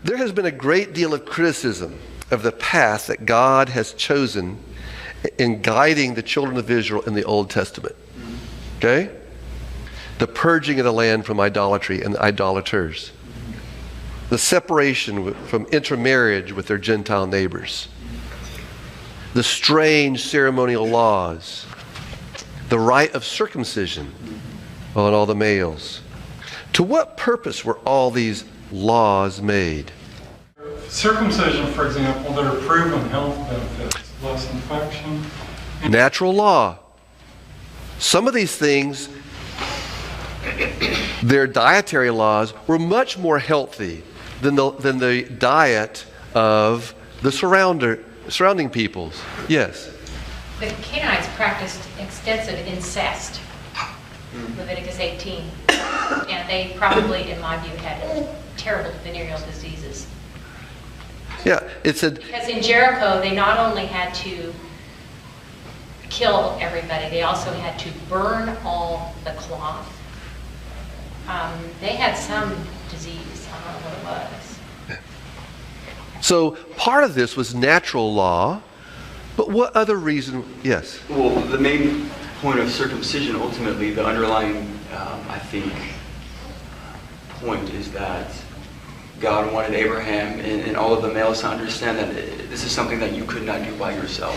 There has been a great deal of criticism of the path that God has chosen in guiding the children of Israel in the Old Testament. Okay? The purging of the land from idolatry and the idolaters. The separation from intermarriage with their Gentile neighbors. The strange ceremonial laws. The rite of circumcision on all the males. To what purpose were all these laws made? Circumcision, for example, there are proven health benefits, less infection. Natural law. Some of these things, their dietary laws were much more healthy than the diet of the surrounding peoples. Yes? The Canaanites practiced extensive incest, Leviticus 18, and they probably, in my view, had terrible venereal diseases. Yeah, it said... Because in Jericho, they not only had to kill everybody, they also had to burn all the cloth. They had some disease, I don't know what it was. So part of this was natural law, but what other reason? Yes? Well, the main point of circumcision, ultimately, the underlying, I think, point is that God wanted Abraham and all of the males to understand that this is something that you could not do by yourself.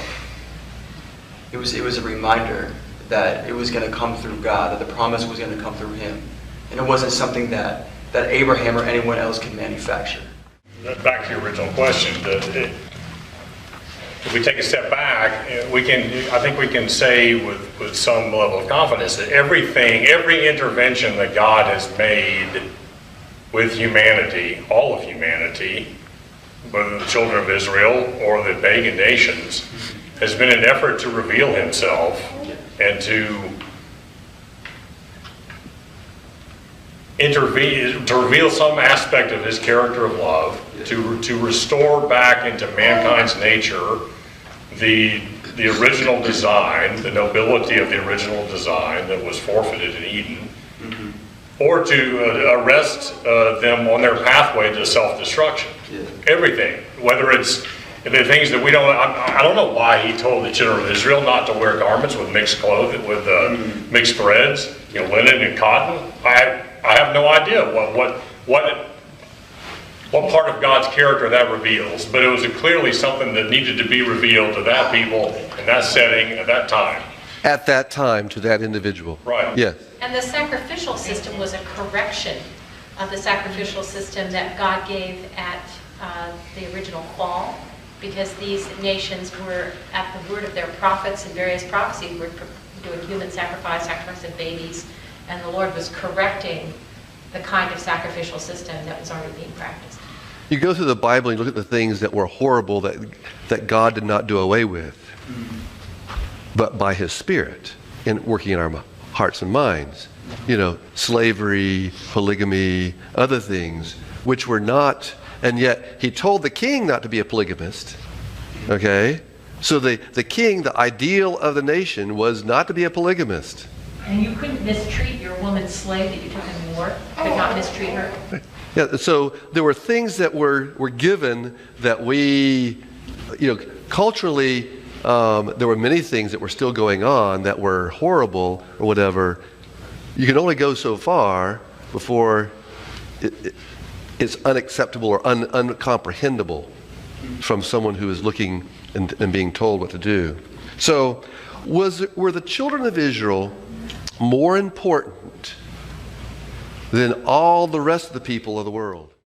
It was a reminder that it was going to come through God, that the promise was going to come through him. And it wasn't something that Abraham or anyone else could manufacture. Back to your original question, if we take a step back, I think we can say with some level of confidence that every intervention that God has made with humanity, all of humanity, whether the children of Israel or the pagan nations, has been an effort to reveal himself and to reveal some aspect of his character of love, to restore back into mankind's nature the original design, the nobility of the original design that was forfeited in Eden, or to arrest them on their pathway to self-destruction. Everything, whether it's the things that we don't, I don't know why he told the children of Israel not to wear garments with mixed clothing, with mixed threads, linen and cotton. I have no idea what part of God's character that reveals, but it was clearly something that needed to be revealed to that people in that setting at that time. At that time, to that individual. Right. Yes. And the sacrificial system was a correction of the sacrificial system that God gave at the original fall, because these nations were, at the word of their prophets and various prophecies, were doing human sacrifice of babies, and the Lord was correcting the kind of sacrificial system that was already being practiced. You go through the Bible and you look at the things that were horrible that God did not do away with, but by his Spirit in working in our hearts and minds. Slavery, polygamy, other things, which were not, and yet he told the king not to be a polygamist. Okay? So the king, the ideal of the nation, was not to be a polygamist. And you couldn't mistreat your woman slave that you took in war. Could not mistreat her. Yeah, so there were things that were given that we, culturally, there were many things that were still going on that were horrible or whatever. You can only go so far before it's unacceptable or uncomprehendable from someone who is looking and being told what to do. So were the children of Israel more important than all the rest of the people of the world?